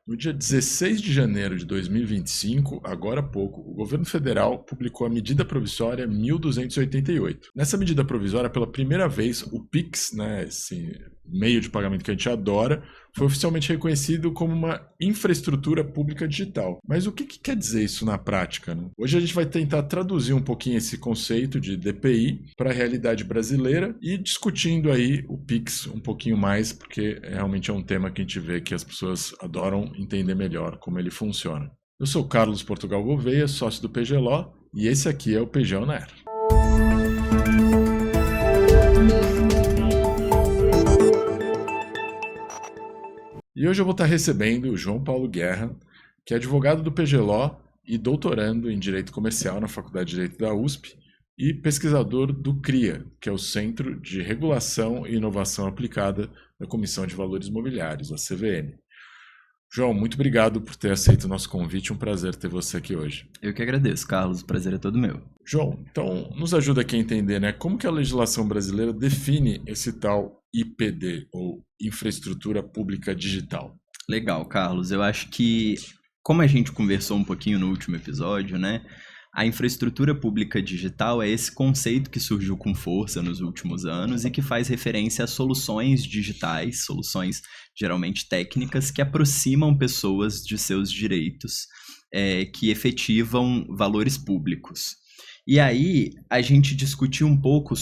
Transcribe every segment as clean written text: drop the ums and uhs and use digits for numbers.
No dia 16 de janeiro de 2025, agora há pouco, o governo federal publicou a medida provisória 1288. Nessa medida provisória, pela primeira vez, o Pix, né, esse meio de pagamento que a gente adora, foi oficialmente reconhecido como uma infraestrutura pública digital. Mas o que quer dizer isso na prática, né? Hoje a gente vai tentar traduzir um pouquinho esse conceito de DPI para a realidade brasileira e discutindo aí o Pix um pouquinho mais, porque realmente é um tema que a gente vê que as pessoas adoram entender melhor como ele funciona. Eu sou Carlos Portugal Gouveia, sócio do PGLO, e esse aqui é o PG On Air. E hoje eu vou estar recebendo o João Paulo Guerra, que é advogado do PGLO e doutorando em Direito Comercial na Faculdade de Direito da USP e pesquisador do CRIA, que é o Centro de Regulação e Inovação Aplicada da Comissão de Valores Mobiliários, a CVM. João, muito obrigado por ter aceito o nosso convite, um prazer ter você aqui hoje. Eu que agradeço, Carlos, o prazer é todo meu. João, então nos ajuda aqui a entender, né, como que a legislação brasileira define esse tal IPD, ou Infraestrutura Pública Digital. Legal, Carlos, eu acho que, como a gente conversou um pouquinho no último episódio, né, a infraestrutura pública digital é esse conceito que surgiu com força nos últimos anos e que faz referência a soluções digitais, soluções geralmente técnicas que aproximam pessoas de seus direitos, que efetivam valores públicos. E aí, a gente discutiu um pouco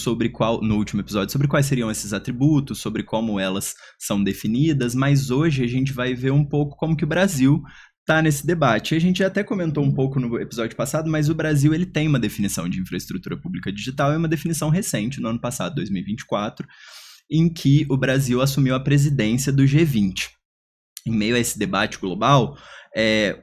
no último episódio, sobre quais seriam esses atributos, sobre como elas são definidas, mas hoje a gente vai ver um pouco como que o Brasil está nesse debate. A gente até comentou um pouco no episódio passado, mas o Brasil ele tem uma definição de infraestrutura pública digital, é uma definição recente, no ano passado, 2024, em que o Brasil assumiu a presidência do G20. Em meio a esse debate global,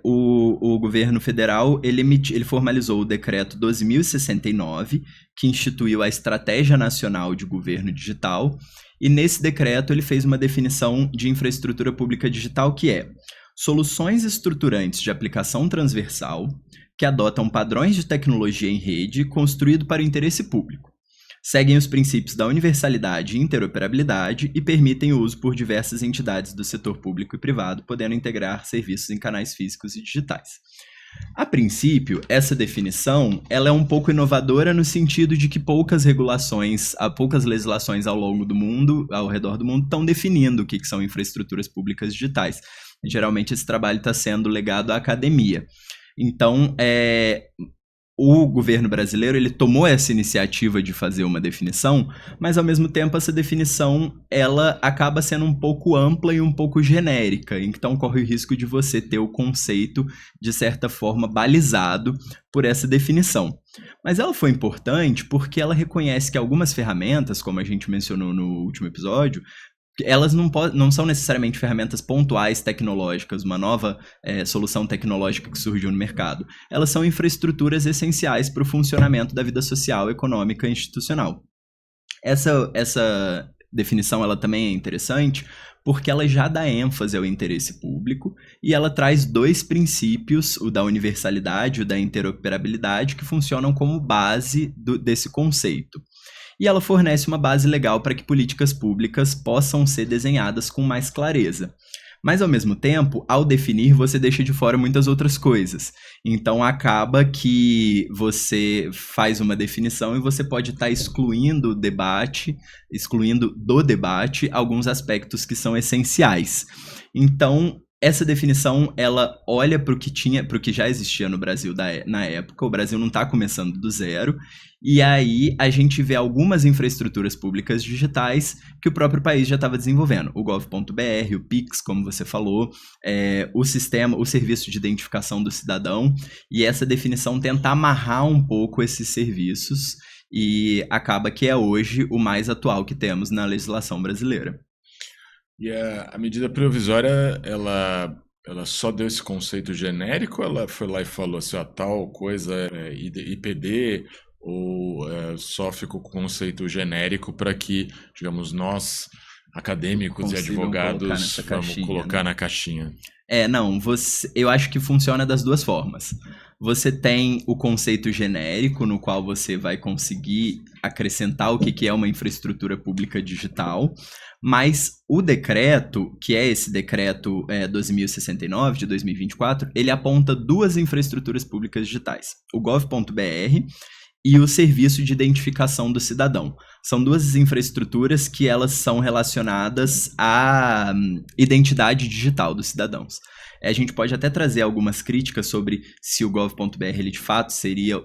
o governo federal ele formalizou o decreto 12.069, que instituiu a Estratégia Nacional de Governo Digital, e nesse decreto ele fez uma definição de infraestrutura pública digital que é soluções estruturantes de aplicação transversal que adotam padrões de tecnologia em rede construído para o interesse público. Seguem os princípios da universalidade e interoperabilidade e permitem o uso por diversas entidades do setor público e privado, podendo integrar serviços em canais físicos e digitais. A princípio, essa definição ela é um pouco inovadora no sentido de que poucas legislações ao redor do mundo, estão definindo o que são infraestruturas públicas digitais. Geralmente esse trabalho está sendo legado à academia. Então, o governo brasileiro ele tomou essa iniciativa de fazer uma definição, mas ao mesmo tempo essa definição ela acaba sendo um pouco ampla e um pouco genérica, então corre o risco de você ter o conceito de certa forma balizado por essa definição. Mas ela foi importante porque ela reconhece que algumas ferramentas, como a gente mencionou no último episódio, elas não são necessariamente ferramentas pontuais tecnológicas, uma nova solução tecnológica que surgiu no mercado. Elas são infraestruturas essenciais para o funcionamento da vida social, econômica e institucional. Essa definição ela também é interessante porque ela já dá ênfase ao interesse público e ela traz dois princípios, o da universalidade e o da interoperabilidade, que funcionam como base desse conceito. E ela fornece uma base legal para que políticas públicas possam ser desenhadas com mais clareza. Mas, ao mesmo tempo, ao definir, você deixa de fora muitas outras coisas. Então, acaba que você faz uma definição e você pode estar excluindo do debate alguns aspectos que são essenciais. Então, essa definição, ela olha para o que já existia no Brasil na época. O Brasil não está começando do zero. E aí a gente vê algumas infraestruturas públicas digitais que o próprio país já estava desenvolvendo. O Gov.br, o Pix, como você falou, o serviço de identificação do cidadão. E essa definição tenta amarrar um pouco esses serviços e acaba que é hoje o mais atual que temos na legislação brasileira. E a medida provisória, ela só deu esse conceito genérico ou ela foi lá e falou assim, tal coisa é IPD, ou só ficou com o conceito genérico para que, digamos, nós, acadêmicos e advogados, vamos colocar na caixinha? Eu acho que funciona das duas formas. Você tem o conceito genérico, no qual você vai conseguir acrescentar o que é uma infraestrutura pública digital, Mas o decreto, que é esse decreto 2069 de 2024, ele aponta duas infraestruturas públicas digitais, o gov.br e o Serviço de Identificação do Cidadão. São duas infraestruturas que elas são relacionadas à identidade digital dos cidadãos. A gente pode até trazer algumas críticas sobre se o gov.br ele de fato seria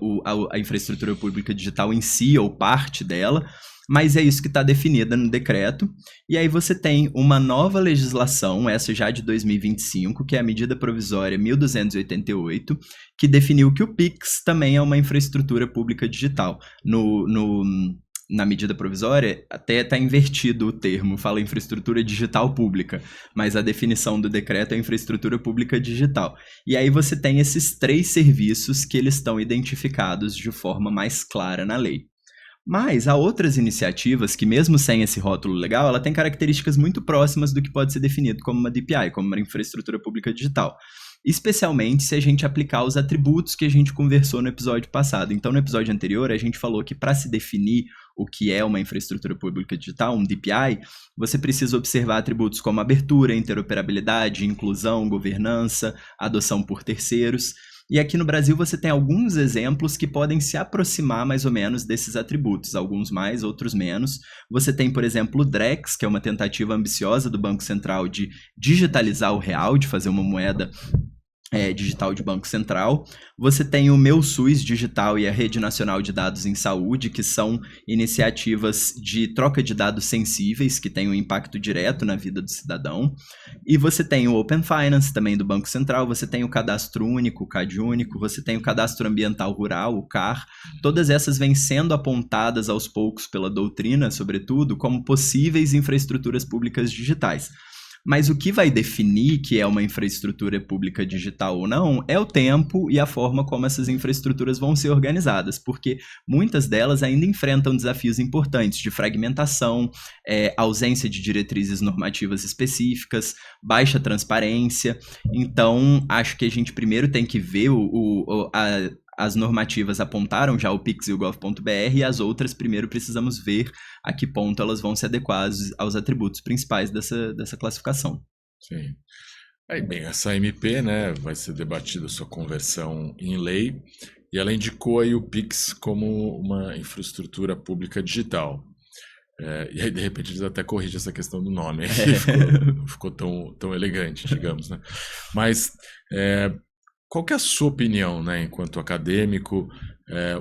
a infraestrutura pública digital em si ou parte dela, mas é isso que está definida no decreto. E aí você tem uma nova legislação, essa já de 2025, que é a medida provisória 1288, que definiu que o Pix também é uma infraestrutura pública digital. Na medida provisória, até está invertido o termo, fala infraestrutura digital pública, mas a definição do decreto é infraestrutura pública digital. E aí você tem esses 3 serviços que eles estão identificados de forma mais clara na lei. Mas há outras iniciativas que, mesmo sem esse rótulo legal, ela tem características muito próximas do que pode ser definido como uma DPI, como uma infraestrutura pública digital. Especialmente se a gente aplicar os atributos que a gente conversou no episódio passado. Então, no episódio anterior, a gente falou que para se definir o que é uma infraestrutura pública digital, um DPI, você precisa observar atributos como abertura, interoperabilidade, inclusão, governança, adoção por terceiros. E aqui no Brasil você tem alguns exemplos que podem se aproximar mais ou menos desses atributos, alguns mais, outros menos. Você tem, por exemplo, o Drex, que é uma tentativa ambiciosa do Banco Central de digitalizar o real, de fazer uma moeda digital de Banco Central. Você tem o Meu SUS Digital e a Rede Nacional de Dados em Saúde, que são iniciativas de troca de dados sensíveis, que têm um impacto direto na vida do cidadão. E você tem o Open Finance, também do Banco Central, você tem o Cadastro Único, o CadÚnico, você tem o Cadastro Ambiental Rural, o CAR. Todas essas vêm sendo apontadas aos poucos pela doutrina, sobretudo, como possíveis infraestruturas públicas digitais. Mas o que vai definir que é uma infraestrutura pública digital ou não é o tempo e a forma como essas infraestruturas vão ser organizadas, porque muitas delas ainda enfrentam desafios importantes de fragmentação, ausência de diretrizes normativas específicas, baixa transparência. Então, acho que a gente primeiro tem que ver as normativas apontaram já o Pix e o gov.br, e as outras primeiro precisamos ver a que ponto elas vão se adequar aos atributos principais dessa classificação. Sim. Aí, bem, essa MP, né, vai ser debatida a sua conversão em lei, e ela indicou aí o Pix como uma infraestrutura pública digital. E aí, de repente, eles até corrigem essa questão do nome, não ficou tão elegante, digamos, né? Mas qual que é a sua opinião, né, enquanto acadêmico?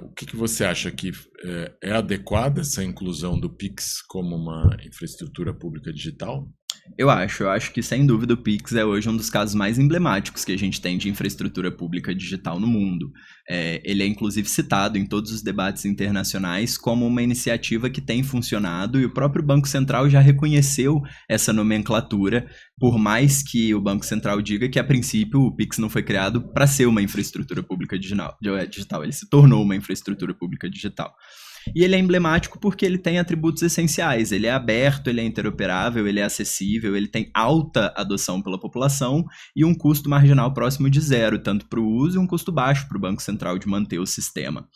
O que você acha que é adequada essa inclusão do Pix como uma infraestrutura pública digital? Eu acho que sem dúvida o Pix é hoje um dos casos mais emblemáticos que a gente tem de infraestrutura pública digital no mundo. Ele é inclusive citado em todos os debates internacionais como uma iniciativa que tem funcionado, e o próprio Banco Central já reconheceu essa nomenclatura, por mais que o Banco Central diga que a princípio o Pix não foi criado para ser uma infraestrutura pública digital, ele se tornou uma infraestrutura pública digital. E ele é emblemático porque ele tem atributos essenciais. Ele é aberto, ele é interoperável, ele é acessível, ele tem alta adoção pela população e um custo marginal próximo de zero, tanto para o uso e um custo baixo para o Banco Central de manter o sistema.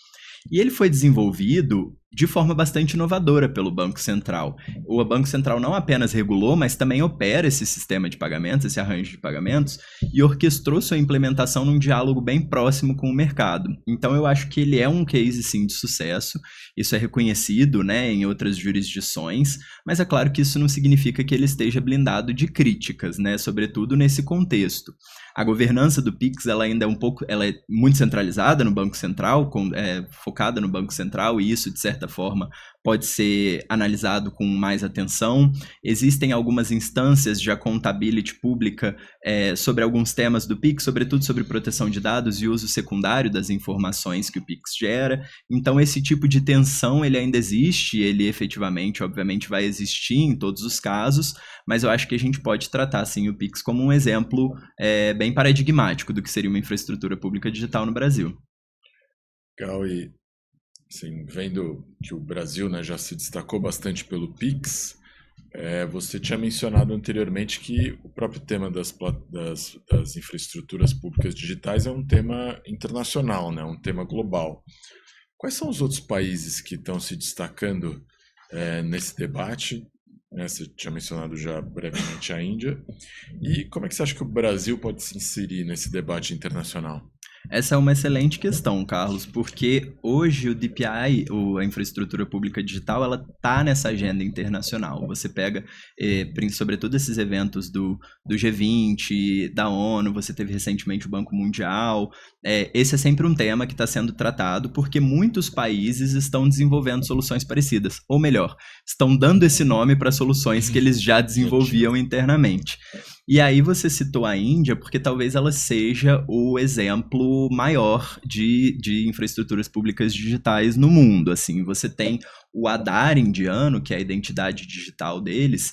E ele foi desenvolvido de forma bastante inovadora pelo Banco Central. O Banco Central não apenas regulou, mas também opera esse sistema de pagamentos, esse arranjo de pagamentos, e orquestrou sua implementação num diálogo bem próximo com o mercado. Então eu acho que ele é um case, sim, de sucesso. Isso é reconhecido, né, em outras jurisdições, mas é claro que isso não significa que ele esteja blindado de críticas, né, sobretudo nesse contexto. A governança do Pix ela ainda ela é muito centralizada no Banco Central, focada no Banco Central, e isso, de certa forma, pode ser analisado com mais atenção. Existem algumas instâncias de accountability pública sobre alguns temas do Pix, sobretudo sobre proteção de dados e uso secundário das informações que o Pix gera. Então, esse tipo de tensão ele ainda existe, ele efetivamente, obviamente, vai existir em todos os casos, mas eu acho que a gente pode tratar, sim, o Pix como um exemplo bem paradigmático do que seria uma infraestrutura pública digital no Brasil. Legal, e assim, vendo que o Brasil, né, já se destacou bastante pelo Pix, você tinha mencionado anteriormente que o próprio tema das infraestruturas públicas digitais é um tema internacional, né, um tema global. Quais são os outros países que estão se destacando nesse debate? né? Você tinha mencionado já brevemente a Índia. E como é que você acha que o Brasil pode se inserir nesse debate internacional? Essa é uma excelente questão, Carlos, porque hoje o DPI, a infraestrutura pública digital, ela está nessa agenda internacional. Você pega, sobretudo, esses eventos do G20, da ONU, você teve recentemente o Banco Mundial. Esse é sempre um tema que está sendo tratado porque muitos países estão desenvolvendo soluções parecidas. Ou melhor, estão dando esse nome para soluções que eles já desenvolviam internamente. E aí você citou a Índia porque talvez ela seja o exemplo maior de infraestruturas públicas digitais no mundo. Assim, você tem o Aadhaar indiano, que é a identidade digital deles,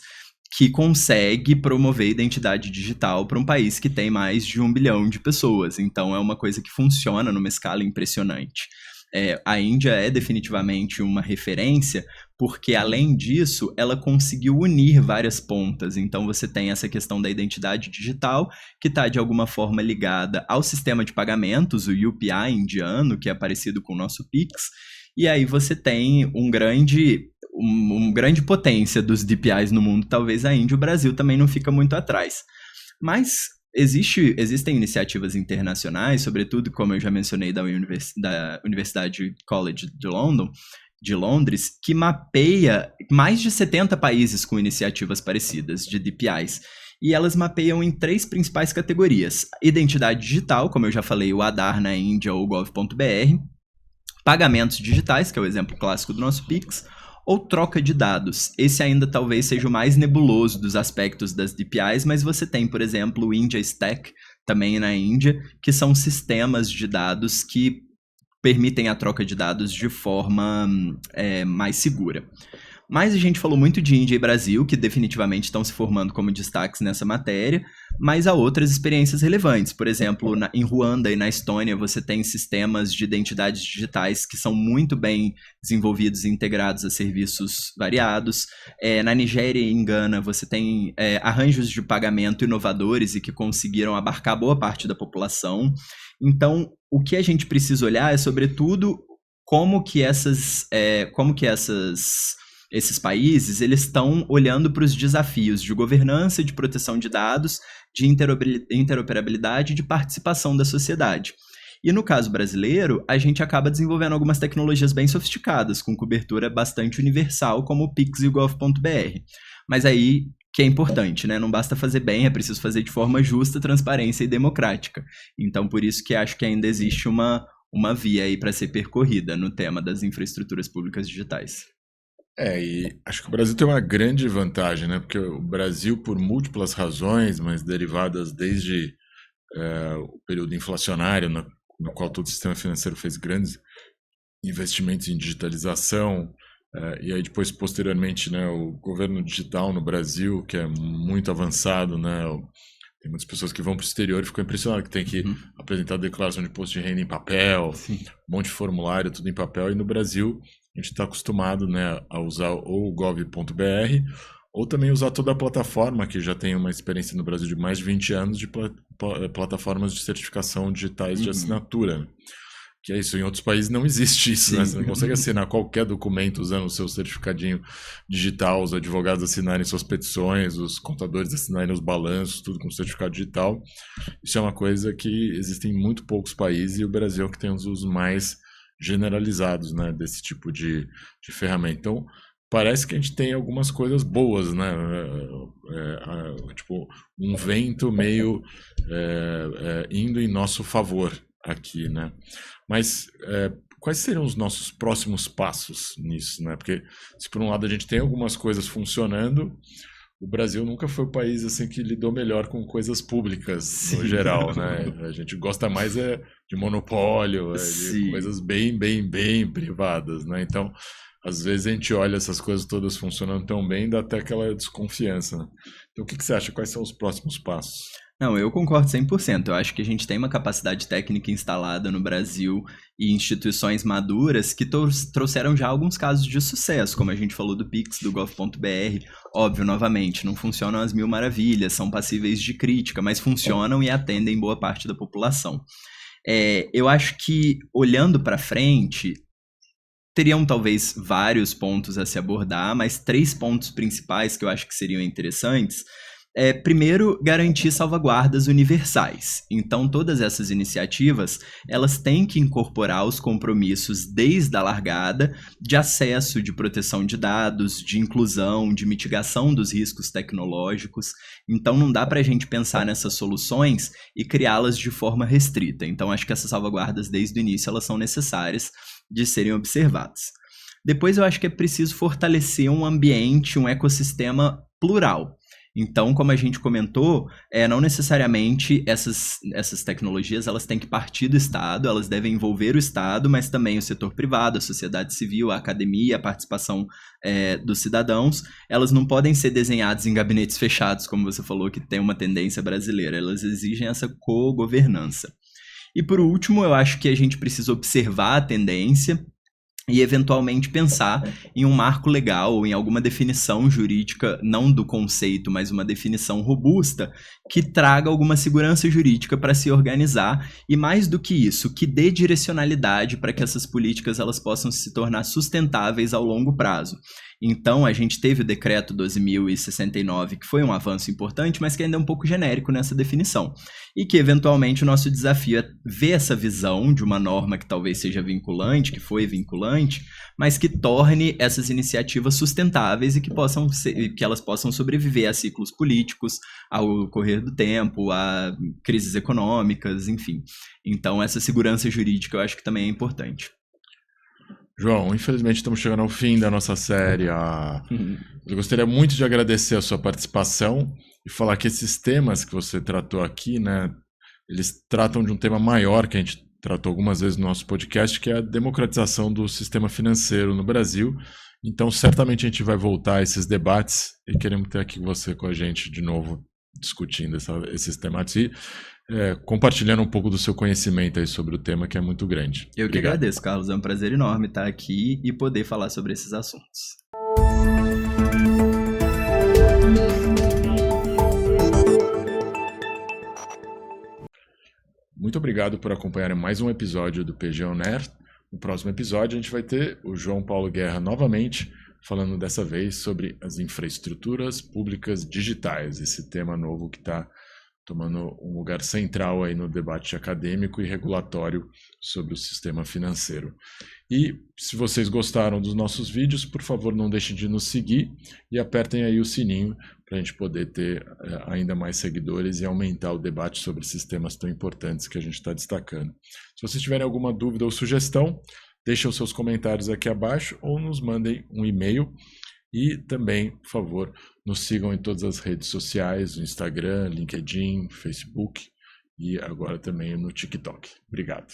que consegue promover identidade digital para um país que tem mais de 1 bilhão de pessoas. Então é uma coisa que funciona numa escala impressionante. A Índia é definitivamente uma referência, porque além disso, ela conseguiu unir várias pontas. Então você tem essa questão da identidade digital, que está de alguma forma ligada ao sistema de pagamentos, o UPI indiano, que é parecido com o nosso Pix, e aí você tem uma grande potência dos DPIs no mundo. Talvez a Índia e o Brasil também não fica muito atrás. Mas existem iniciativas internacionais, sobretudo, como eu já mencionei, da Universidade College de Londres, que mapeia mais de 70 países com iniciativas parecidas de DPIs. E elas mapeiam em 3 principais categorias: identidade digital, como eu já falei, o Aadhaar na Índia ou gov.br, pagamentos digitais, que é o exemplo clássico do nosso Pix, ou troca de dados. Esse ainda talvez seja o mais nebuloso dos aspectos das DPIs, mas você tem, por exemplo, o India Stack, também na Índia, que são sistemas de dados que permitem a troca de dados de forma mais segura. Mas a gente falou muito de Índia e Brasil, que definitivamente estão se formando como destaques nessa matéria, mas há outras experiências relevantes. Por exemplo, em Ruanda e na Estônia, você tem sistemas de identidades digitais que são muito bem desenvolvidos e integrados a serviços variados. Na Nigéria e em Gana, você tem arranjos de pagamento inovadores e que conseguiram abarcar boa parte da população. Então, o que a gente precisa olhar é, sobretudo, como que esses países eles estão olhando para os desafios de governança, de proteção de dados, de interoperabilidade e de participação da sociedade. E no caso brasileiro, a gente acaba desenvolvendo algumas tecnologias bem sofisticadas, com cobertura bastante universal, como o Pix e o gov.br. Mas aí, que é importante, né? Não basta fazer bem, é preciso fazer de forma justa, transparência e democrática. Então, por isso que acho que ainda existe uma via aí para ser percorrida no tema das infraestruturas públicas digitais. E acho que o Brasil tem uma grande vantagem, né? Porque o Brasil, por múltiplas razões, mas derivadas desde o período inflacionário, no qual todo o sistema financeiro fez grandes investimentos em digitalização, e aí depois, posteriormente, né, o governo digital no Brasil, que é muito avançado, né? Tem muitas pessoas que vão para o exterior e ficam impressionadas que tem que apresentar a declaração de imposto de renda em papel, um monte de formulário, tudo em papel, e no Brasil a gente está acostumado, né, a usar ou o gov.br ou também usar toda a plataforma, que já tem uma experiência no Brasil de mais de 20 anos de plataformas de certificação digitais de assinatura. Que é isso, em outros países não existe isso, né? Você não consegue assinar qualquer documento usando o seu certificadinho digital, os advogados assinarem suas petições, os contadores assinarem os balanços, tudo com certificado digital. Isso é uma coisa que existe em muito poucos países e o Brasil é o que tem os usos mais generalizados, né, desse tipo de ferramenta. Então, parece que a gente tem algumas coisas boas, né? Tipo, um vento meio indo em nosso favor aqui, né? Mas quais seriam os nossos próximos passos nisso, né? Porque se por um lado a gente tem algumas coisas funcionando, o Brasil nunca foi o país assim que lidou melhor com coisas públicas no geral, né? A gente gosta mais de monopólio, de coisas bem privadas, né? Então, às vezes a gente olha essas coisas todas funcionando tão bem e dá até aquela desconfiança, né? Então, o que você acha? Quais são os próximos passos? Não, eu concordo 100%. Eu acho que a gente tem uma capacidade técnica instalada no Brasil e instituições maduras que trouxeram já alguns casos de sucesso, como a gente falou do Pix, do gov.br. Óbvio, novamente, não funcionam às mil maravilhas, são passíveis de crítica, mas funcionam e atendem boa parte da população. Eu acho que, olhando para frente, teriam talvez vários pontos a se abordar, mas 3 pontos principais que eu acho que seriam interessantes. Primeiro, garantir salvaguardas universais. Então, todas essas iniciativas, elas têm que incorporar os compromissos desde a largada de acesso, de proteção de dados, de inclusão, de mitigação dos riscos tecnológicos. Então, não dá para a gente pensar nessas soluções e criá-las de forma restrita. Então, acho que essas salvaguardas, desde o início, elas são necessárias de serem observadas. Depois, eu acho que é preciso fortalecer um ambiente, um ecossistema plural. Então, como a gente comentou, não necessariamente essas tecnologias elas têm que partir do Estado, elas devem envolver o Estado, mas também o setor privado, a sociedade civil, a academia, a participação dos cidadãos. Elas não podem ser desenhadas em gabinetes fechados, como você falou, que tem uma tendência brasileira. Elas exigem essa co-governança. E por último, eu acho que a gente precisa observar a tendência e eventualmente pensar em um marco legal ou em alguma definição jurídica, não do conceito, mas uma definição robusta, que traga alguma segurança jurídica para se organizar e, mais do que isso, que dê direcionalidade para que essas políticas elas possam se tornar sustentáveis ao longo prazo. Então, a gente teve o decreto 12.069, que foi um avanço importante, mas que ainda é um pouco genérico nessa definição. E que, eventualmente, o nosso desafio é ver essa visão de uma norma que talvez seja vinculante, que foi vinculante, mas que torne essas iniciativas sustentáveis e que elas possam sobreviver a ciclos políticos, ao correr do tempo, a crises econômicas, enfim. Então, essa segurança jurídica eu acho que também é importante. João, infelizmente estamos chegando ao fim da nossa série. Eu gostaria muito de agradecer a sua participação e falar que esses temas que você tratou aqui, né, eles tratam de um tema maior que a gente tratou algumas vezes no nosso podcast, que é a democratização do sistema financeiro no Brasil. Então, certamente a gente vai voltar a esses debates e queremos ter aqui você com a gente de novo, discutindo esses temas e compartilhando um pouco do seu conhecimento aí sobre o tema, que é muito grande. Eu que agradeço, Carlos. É um prazer enorme estar aqui e poder falar sobre esses assuntos. Muito obrigado por acompanhar mais um episódio do PG On Air. No próximo episódio a gente vai ter o João Paulo Guerra novamente, falando dessa vez sobre as infraestruturas públicas digitais, esse tema novo que está tomando um lugar central aí no debate acadêmico e regulatório sobre o sistema financeiro. E se vocês gostaram dos nossos vídeos, por favor, não deixem de nos seguir e apertem aí o sininho para a gente poder ter ainda mais seguidores e aumentar o debate sobre esses temas tão importantes que a gente está destacando. Se vocês tiverem alguma dúvida ou sugestão, deixem os seus comentários aqui abaixo ou nos mandem um e-mail. E também, por favor, nos sigam em todas as redes sociais, no Instagram, LinkedIn, Facebook e agora também no TikTok. Obrigado.